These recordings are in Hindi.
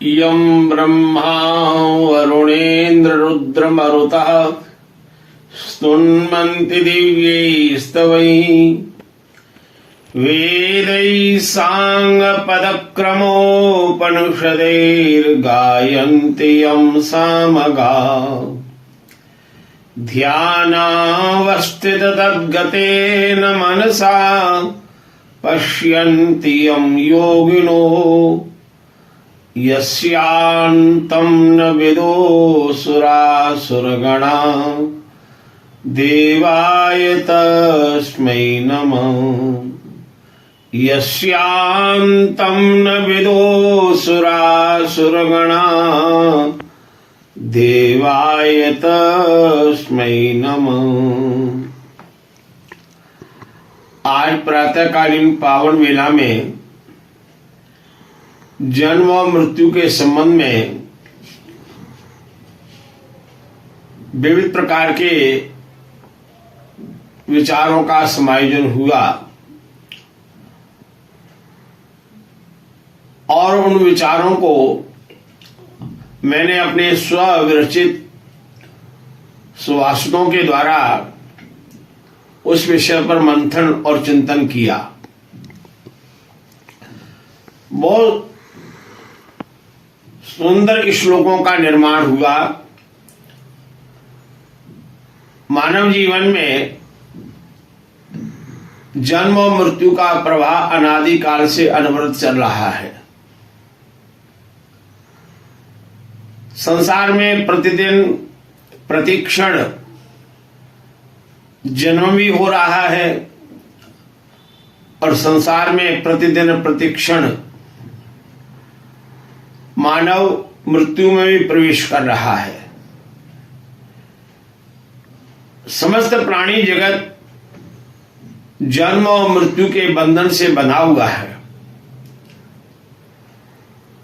यं ब्रह्मा वरुणेन्द्र रुद्रमरुतः स्तुन्वन्ति दिव्यैस्तवैः वेदैः साङ्गपदक्रमोपनिषदैर्गायन्ति यं सामगाः ध्यानावस्थिततद्गतेन मनसा पश्यन्ति यं योगिनो यस्यान्तं न विदुसुरासुरगणा देवाय तस्मै नमः। यस्यान्तं न विदुसुरासुरगणा देवाय तस्मै नमः। आज प्रातःकालीन पावन वेला में जन्म और मृत्यु के संबंध में विविध प्रकार के विचारों का समायोजन हुआ और उन विचारों को मैंने अपने स्वविरचित सुभाषितों के द्वारा उस विषय पर मंथन और चिंतन किया। बहुत सुंदर श्लोकों का निर्माण हुआ। मानव जीवन में जन्म और मृत्यु का प्रवाह अनादि काल से अनवरत चल रहा है। संसार में प्रतिदिन प्रतिक्षण जन्म भी हो रहा है और संसार में प्रतिदिन प्रतिक्षण मानव मृत्यु में भी प्रवेश कर रहा है। समस्त प्राणी जगत जन्म और मृत्यु के बंधन से बना हुआ है।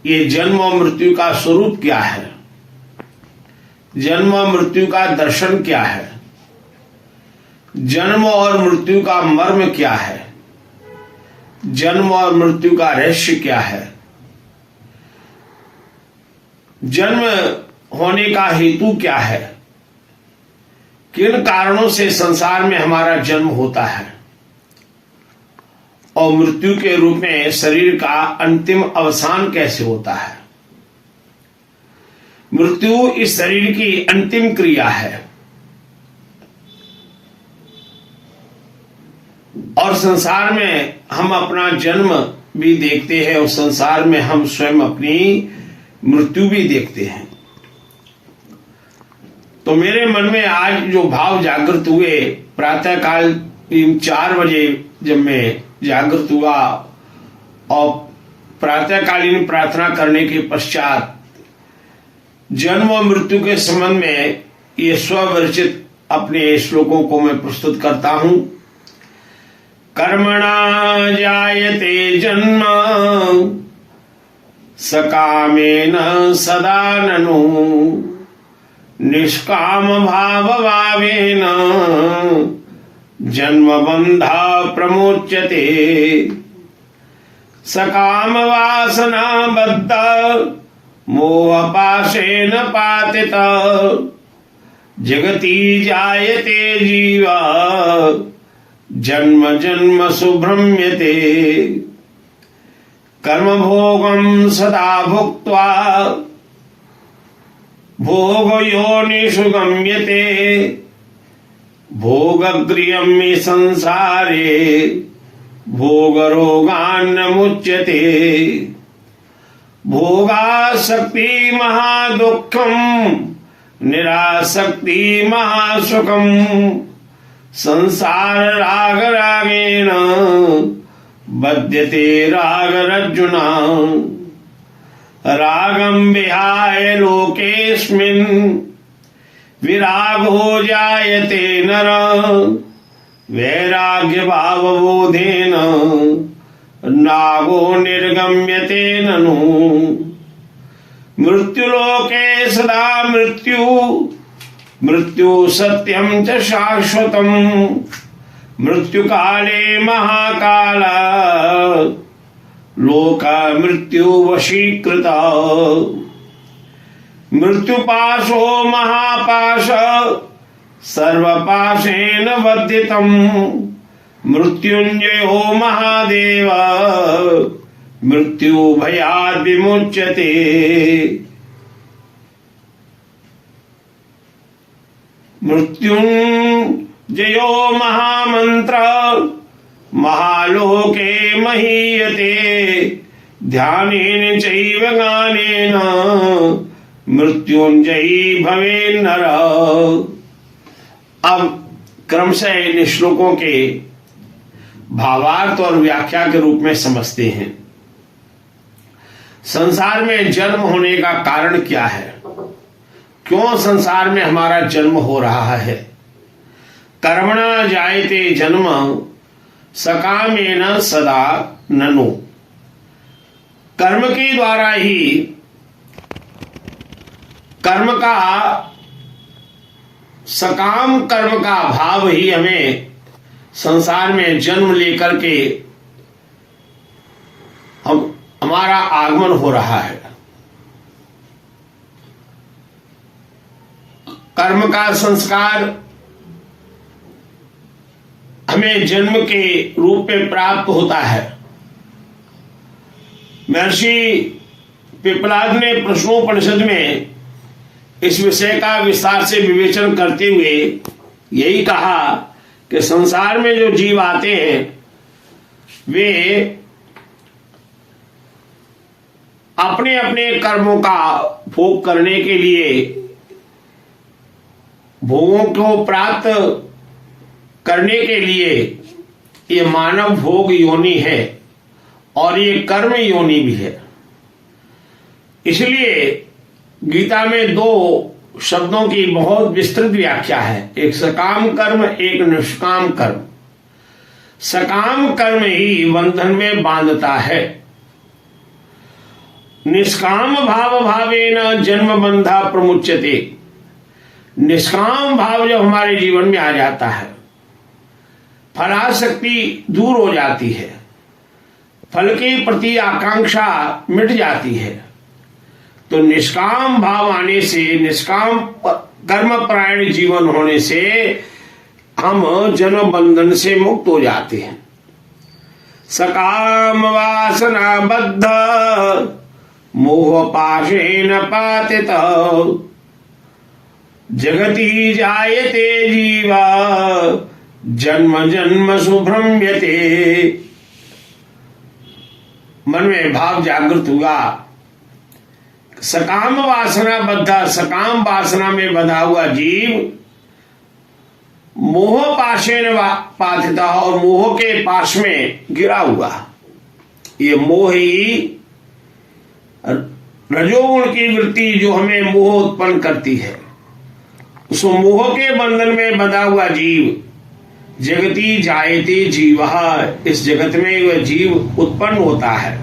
ये जन्म और मृत्यु का स्वरूप क्या है? जन्म और मृत्यु का दर्शन क्या है? जन्म और मृत्यु का मर्म क्या है? जन्म और मृत्यु का रहस्य क्या है? जन्म होने का हेतु क्या है? किन कारणों से संसार में हमारा जन्म होता है और मृत्यु के रूप में शरीर का अंतिम अवसान कैसे होता है? मृत्यु इस शरीर की अंतिम क्रिया है और संसार में हम अपना जन्म भी देखते हैं और संसार में हम स्वयं अपनी मृत्यु भी देखते हैं। तो मेरे मन में आज जो भाव जागृत हुए, प्रातःकाल 4 बजे जब मैं जागृत हुआ और प्रातःकालीन प्रार्थना करने के पश्चात जन्म और मृत्यु के संबंध में ये स्वविरचित अपने श्लोकों को मैं प्रस्तुत करता हूं। कर्मणा जायते जन्म सकामेन सदा ननु निष्काम भाव भावेन जन्म बंधा प्रमोच्यते। सकाम वासना बद्ध मोह पाशेन पातित जगति जायते जीवा जन्म जन्म सुभ्रम्यते। कर्म भोगम सदा भुक्त्वा भोग योनिषु गम्यते। भोगग्रियम् संसारे भोग रोगान्न मुच्यते। भोगासक्ति महादुःखम निरासक्ति महासुखम। संसार राग रागेण बध्यते रागरज्जुना। रागं विहाय लोकेऽस्मिन् विरागो जायते नर। वैराग्य भावबोधेन नागो निर्गम्यते ननु। मृत्युलोके सदा मृत्यु मृत्यु सत्यं च शाश्वतम्। मृत्यु काले महाकाला लोक मृत्यु वशीकृत मृत्युपाशो महापाश सर्वपाशेन बद्धितम् मृत्युंजयो महादेव मृत्यु भयात् विमुच्यते। मृत्युंजयो महामंत्र महालोके महीयते ध्यानेन चैव गानेन मृत्युंजयी भवेन् नर। अब क्रमशः इन श्लोकों के भावार्थ और व्याख्या के रूप में समझते हैं। संसार में जन्म होने का कारण क्या है, क्यों संसार में हमारा जन्म हो रहा है। कर्मणा जायते जन्म सकामेन सदा ननु। कर्म के द्वारा ही कर्म का सकाम कर्म का भाव ही हमें संसार में जन्म लेकर के हमारा आगमन हो रहा है। कर्म का संस्कार हमें जन्म के रूप में प्राप्त होता है। महर्षि पिपलाद ने प्रश्नोपनिषद में इस विषय का विस्तार से विवेचन करते हुए यही कहा कि संसार में जो जीव आते हैं वे अपने अपने कर्मों का भोग करने के लिए भोगों को प्राप्त करने के लिए ये मानव भोग योनि है और ये कर्म योनि भी है। इसलिए गीता में दो शब्दों की बहुत विस्तृत व्याख्या है, एक सकाम कर्म एक निष्काम कर्म। सकाम कर्म ही बंधन में बांधता है। निष्काम भाव भावेन जन्म बंधा प्रमुच्यते। निष्काम भाव जब हमारे जीवन में आ जाता है फलासक्ति दूर हो जाती है, फल के प्रति आकांक्षा मिट जाती है। तो निष्काम भाव आने से, निष्काम कर्म परायण जीवन होने से हम जन्म बंधन से मुक्त हो जाते हैं। सकाम वासना बद्ध मोह पाशेन पातित जगति जायते जीवा जन्म जन्म सुभ्रम्यते। मन में भाव जागृत हुआ, सकाम वासना बद्धा, सकाम वासना में बंधा हुआ जीव मोह पाशेन पातिता, और मोह के पाश में गिरा हुआ। ये मोह ही रजोगुण की वृत्ति जो हमें मोह उत्पन्न करती है, उस मोह के बंधन में बंधा हुआ जीव जगति जायते जीवः, इस जगत में वह जीव उत्पन्न होता है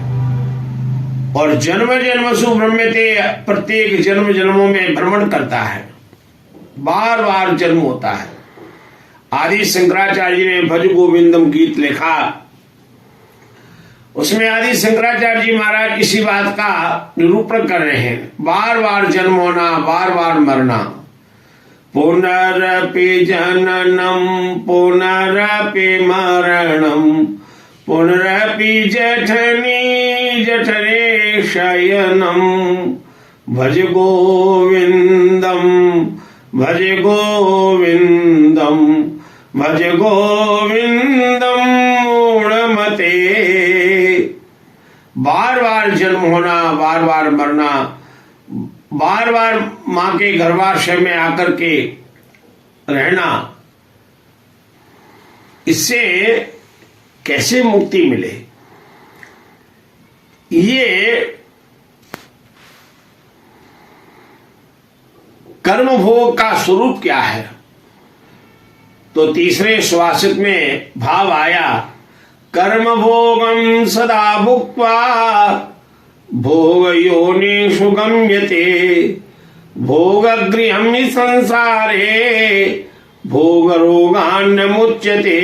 और जन्म जन्म सुब्रह्मते, प्रत्येक जन्म जन्मों में भ्रमण करता है, बार बार जन्म होता है। आदि शंकराचार्य जी ने भज गोविंदम गीत लिखा, उसमें आदि शंकराचार्य जी महाराज इसी बात का निरूपण कर रहे हैं। बार बार जन्म होना, बार बार मरना। पुनरपि जननम पुनरपि मरणम पुनरपि जठनी जठरे शयनम भज गोविंदम भज गोविंदम भज गोविंदम मूढ़मते। बार बार जन्म होना, बार बार मरना, बार बार मां के गर्भाशय में आकर के रहना, इससे कैसे मुक्ति मिले। ये कर्म भोग का स्वरूप क्या है, तो तीसरे सुभाषित में भाव आया, कर्म भोगम सदा भुक्त्वा भोग योनिषु गम्यते भोग गृहं हि संसारे भोग रोगान् मुच्यते।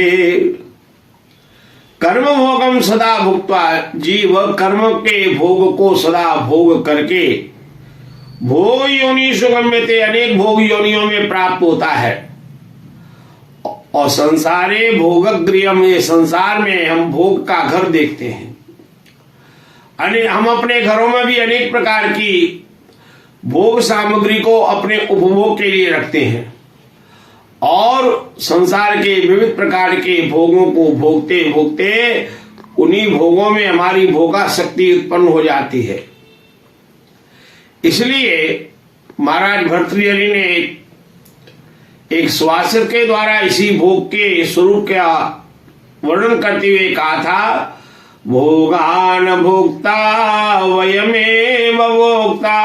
कर्म भोगम सदा भुक्त्वा, जीव कर्म के भोग को सदा भोग करके भोग योनि सुगम्यते, अनेक भोग योनियों में प्राप्त होता है। और संसारे भोग गृहम, ये संसार में हम भोग का घर देखते हैं। हम अपने घरों में भी अनेक प्रकार की भोग सामग्री को अपने उपभोग के लिए रखते हैं और संसार के विविध प्रकार के भोगों को भोगते भोगते उन्हीं भोगों में हमारी भोगा शक्ति उत्पन्न हो जाती है। इसलिए महाराज भर्तृहरि ने एक सुभाषित के द्वारा इसी भोग के स्वरूप का वर्णन करते हुए कहा था, भोगान भोक्ता वयमेव भोक्ता,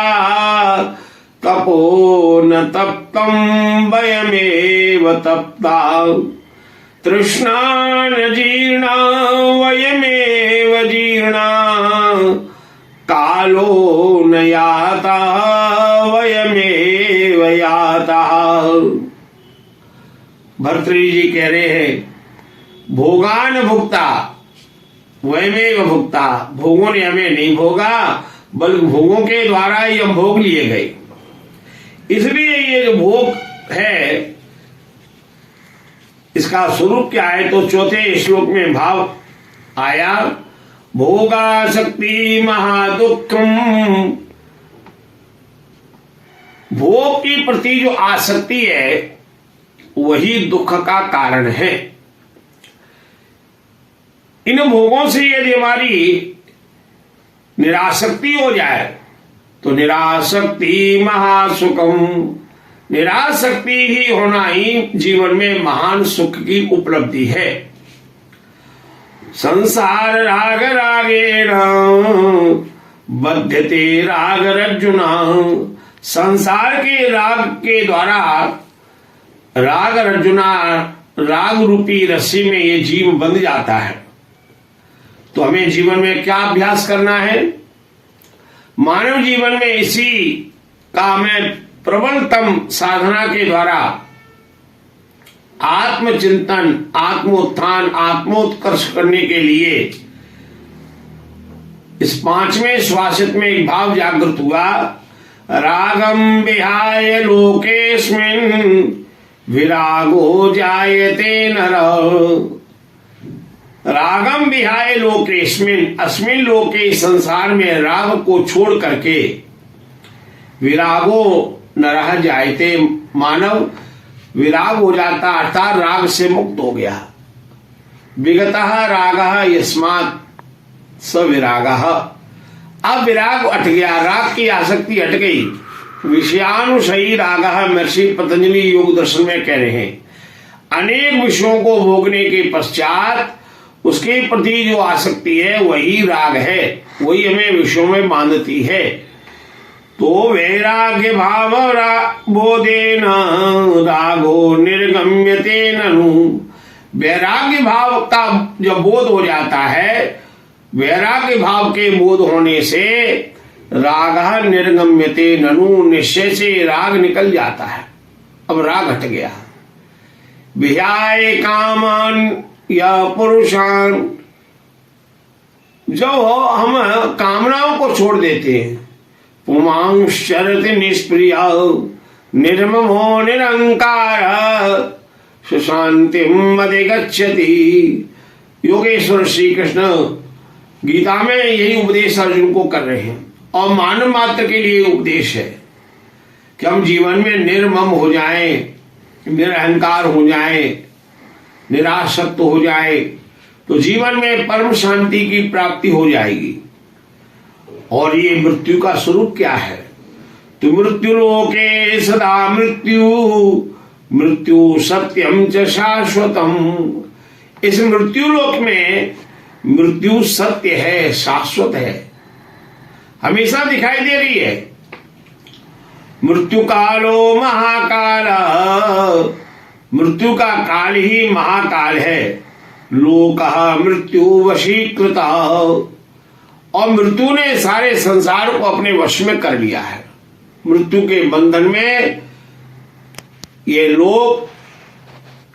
तपो न तप्तम वयमेव तप्ता, तृष्णा न जीर्णा वयमेव जीर्णा, कालो न याता वयमेव याता। भर्तृहरि जी कह रहे हैं, भोगान भुक्ता वयमेव भुक्ता, भोगों ने हमें नहीं भोगा बल्कि भोगों के द्वारा ही हम भोग लिए गए। इसलिए ये जो भोग है इसका स्वरूप क्या है, तो चौथे श्लोक में भाव आया, भोगासक्ति महादुखम, भोग के प्रति जो आसक्ति है वही दुख का कारण है। इन भोगों से यदि हमारी निरासक्ति हो जाए तो निरासक्ति महासुखम, निरासक्ति ही होना ही जीवन में महान सुख की उपलब्धि है। संसार राग रागेण बध्यते राग रज्जुना, संसार के राग के द्वारा राग रज्जुना, राग रूपी रस्सी में ये जीव बंध जाता है। तो हमें जीवन में क्या अभ्यास करना है, मानव जीवन में इसी का हमें प्रबलतम साधना के द्वारा आत्मचिंतन, आत्मोत्थान, आत्मोत्कर्ष करने के लिए इस पांचवें श्वासित में एक भाव जागृत हुआ, रागम विहाय लोकेस्मिन् विरागो जायते नर, रागम विहाय लोकेस्मिन्, अस्मिन् लोके, संसार में राग को छोड़ करके विरागो नरः जायते, मानव विराग हो जाता अर्थात राग से मुक्त हो गया। विगतः रागः यस्मात् स विरागः, अब विराग हट गया, राग की आसक्ति हट गई। विषयानुसयी रागः, महर्षि पतंजलि योग दर्शन में कह रहे हैं, अनेक विषयों को भोगने के पश्चात उसके प्रति जो आसक्ति है वही राग है, वही हमें विषयों में बांधती है। तो वैराग्य भाव बोधेन रागो निर्गम्यते ननु, वैराग्य भाव का जब बोध हो जाता है, वैराग्य भाव के बोध होने से राग निर्गम्यते ननु, निश्चय से राग निकल जाता है, अब राग हट गया। विहाय कामान या पुरुषान, जो हम कामनाओं को छोड़ देते हैं, पुमांश्चरति निष्प्रिया निर्ममो निरंकार सुशांतिम अधिगच्छति। योगेश्वर श्री कृष्ण गीता में यही उपदेश अर्जुन को कर रहे हैं और मानव मात्र के लिए उपदेश है कि हम जीवन में निर्मम हो जाएं, निरहंकार हो जाएं, निरासक्त हो जाए तो जीवन में परम शांति की प्राप्ति हो जाएगी। और ये मृत्यु का स्वरूप क्या है, तो मृत्यु लोके सदा मृत्यु, मृत्यु सत्यम च शाश्वतम, इस मृत्यु लोक में मृत्यु सत्य है, शाश्वत है, हमेशा दिखाई दे रही है। मृत्यु कालो महाकाल, मृत्यु का काल ही महाकाल है। लोकः मृत्यु वशीकृत, और मृत्यु ने सारे संसार को अपने वश में कर लिया है। मृत्यु के बंधन में ये लोक,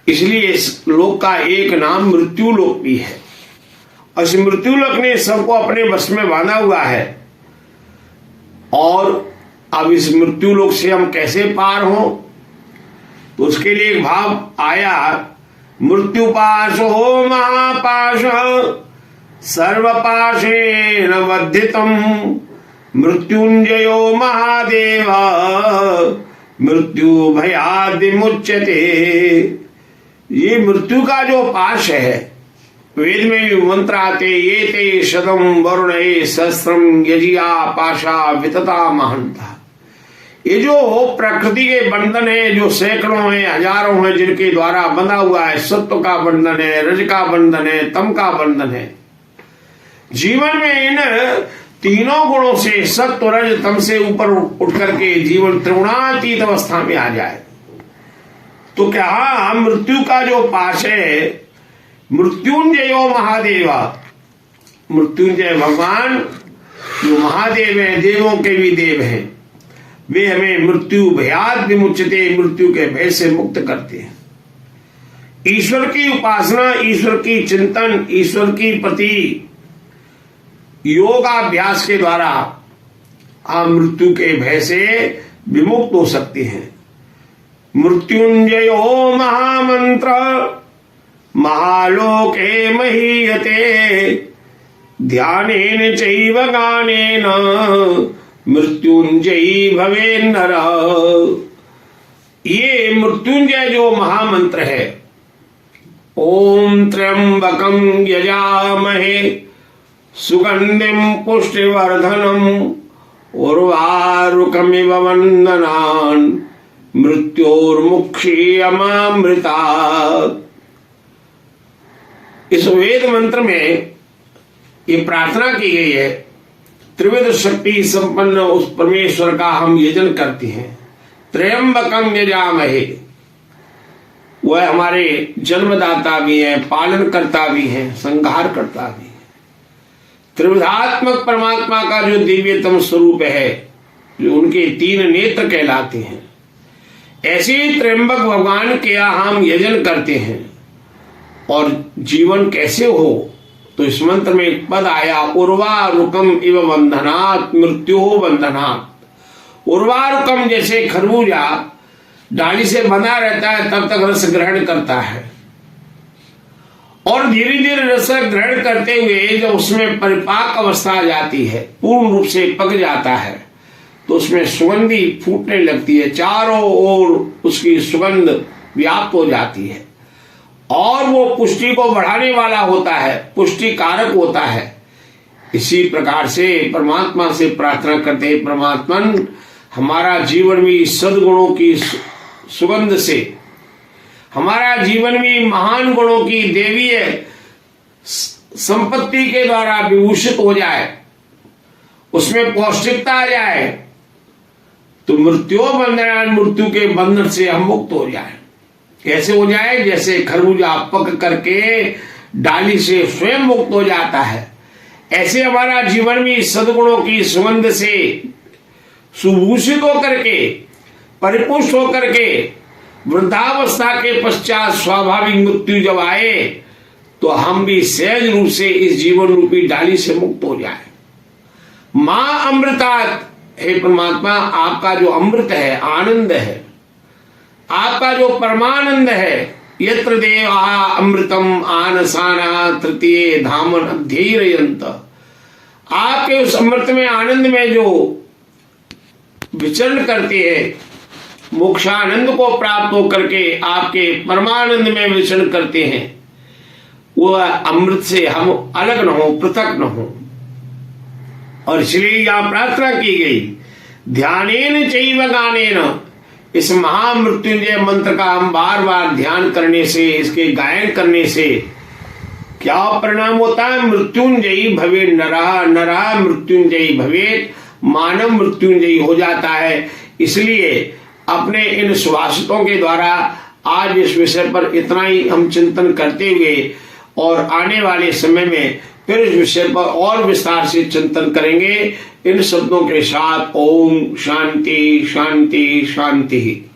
इसलिए इस लोक का एक नाम मृत्यु लोक भी है। और इस मृत्युलोक ने सबको अपने वश में बांधा हुआ है। और अब इस मृत्युलोक से हम कैसे पार हो, तो उसके लिए एक भाव आया, मृत्युपाश हो महापाश सर्वपाशेन बद्धितम मृत्युंजयो महादेव मृत्यु भयाद विमुच्यते। ये मृत्यु का जो पाश है, वेद में भी मंत्र आते, ये ते शतम वरुणे सहस्रम यजिया पाशा वितता महंता। ये जो प्रकृति के बंधन है, जो सैकड़ों हैं, हजारों हैं, जिनके द्वारा बंधा हुआ है, सत्व का बंधन है, रज का बंधन है, तम का बंधन है। जीवन में इन तीनों गुणों से, सत्व रज तम से ऊपर उठ करके जीवन त्रिगुणातीत अवस्था में आ जाए, तो क्या मृत्यु का जो पाश है, मृत्युंजयो महादेवा, मृत्युंजय भगवान जो महादेव है, देवों के भी देव हैं, वे हमें मृत्यु भयाद विमुच्यते, मृत्यु के भय से मुक्त करते हैं। ईश्वर की उपासना, ईश्वर की चिंतन, ईश्वर की प्रति योगाभ्यास के द्वारा आप मृत्यु के भय से विमुक्त हो सकते हैं। मृत्युंजयो महामंत्र महालोके महीयते ध्यानेन चैव गानेन मृत्युंजयी भवे नर। ये मृत्युंजय जो महामंत्र है, ओम त्र्यंबकं यजामहे सुगंधिम पुष्टिवर्धनम उर्वारुकमिव वंदनान् मृत्योर्मुक्षीयमामृता। इस वेद मंत्र में ये प्रार्थना की गई है, त्रिविध शक्ति संपन्न उस परमेश्वर का हम यजन करते हैं। त्र्यंबकं यजामहे, वह हमारे जन्मदाता भी है, पालन करता भी है, संहार करता भी है। त्रिविधात्मक परमात्मा का जो दिव्यतम स्वरूप है, जो उनके तीन नेत्र कहलाते हैं, ऐसे ही त्र्यंबक भगवान के हम यजन करते हैं। और जीवन कैसे हो, तो इस मंत्र में एक पद आया, उर्वारुकम इव बंधनात् मृत्यु बंधनात्। उर्वारुकम जैसे खरबूजा डाली से बंधा रहता है, तब तक रस ग्रहण करता है, और धीरे धीरे रस ग्रहण करते हुए जब उसमें परिपाक अवस्था आ जाती है, पूर्ण रूप से पक जाता है, तो उसमें सुगंधी फूटने लगती है, चारों ओर उसकी सुगंध व्याप्त हो जाती है, और वो पुष्टि को बढ़ाने वाला होता है, पुष्टि कारक होता है। इसी प्रकार से परमात्मा से प्रार्थना करते हैं, परमात्मन हमारा जीवन में सद्गुणों की सुगंध से, हमारा जीवन में महान गुणों की देवीय संपत्ति के द्वारा विभूषित हो जाए, उसमें पौष्टिकता आ जाए, तो मृत्यु बंधन, मृत्यु के बंधन से हम मुक्त हो जाए। कैसे हो जाए? जैसे खरबूजा पक करके डाली से स्वयं मुक्त हो जाता है, ऐसे हमारा जीवन में सद्गुणों की सुगंध से सुभूषित होकर के, परिपुष्ट होकर के, वृद्धावस्था के पश्चात स्वाभाविक मृत्यु जब आए, तो हम भी सहज रूप से इस जीवन रूपी डाली से मुक्त हो जाए। मां अमृतात्, हे परमात्मा आपका जो अमृत है, आनंद है, आपका जो परमानंद है, यत्र देवा अमृतम आनसाना तृतीय धामन अध्ययनत, आपके उस अमृत में, आनंद में जो विचरण करते हैं, मोक्षानंद को प्राप्त होकर के आपके परमानंद में विचरण करते हैं, वह अमृत से हम अलग न हो, पृथक न हो। और इसलिए यहां प्रार्थना की गई, ध्यानेन चैव गानेन, इस महामृत्युंजय मंत्र का हम बार बार ध्यान करने से, इसके गायन करने से क्या परिणाम होता है? मृत्युंजयी भवे नरः, नरः मृत्युंजयी भवेत्, मानव मृत्युंजयी हो जाता है। इसलिए अपने इन सुभाषितों के द्वारा आज इस विषय पर इतना ही हम चिंतन करते हुए, और आने वाले समय में फिर इस विषय पर और विस्तार से चिंतन करेंगे इन शब्दों के साथ। ओम शांति शांति शांति।